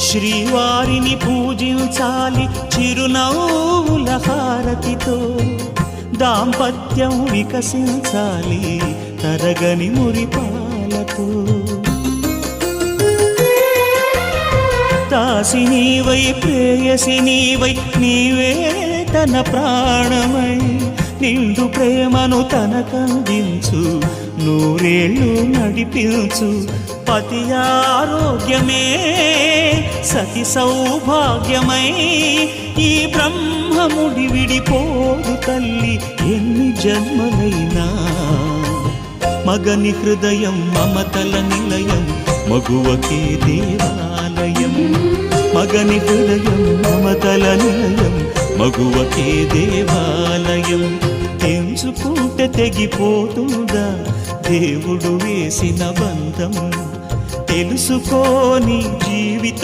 శ్రీవారిని పూజించాలి చిరునవ్వుల హారతితో, దాంపత్యం వికసించాలి తరగని మురిపాలతో. దాసి నీవై ప్రేయసి నీవై నీవే తన ప్రాణమై, నిండు ప్రేమను తనకందించు, నూరేళ్ళు నడిపించు. పతి ఆరోగ్యమే సతి సౌభాగ్యమై, ఈ బ్రహ్మముడి విడిపోదు తల్లి ఎన్ని జన్మలైనా. మగని హృదయం మమతల నిలయం, మగువకే దేవాలయం. మగని హృదయం మమతల నిలయం, మగువకే దేవాలయం. తెంచుకుంటే తెగిపోతుందా దేవుడు వేసిన బంధం, తెలుసుకోని జీవిత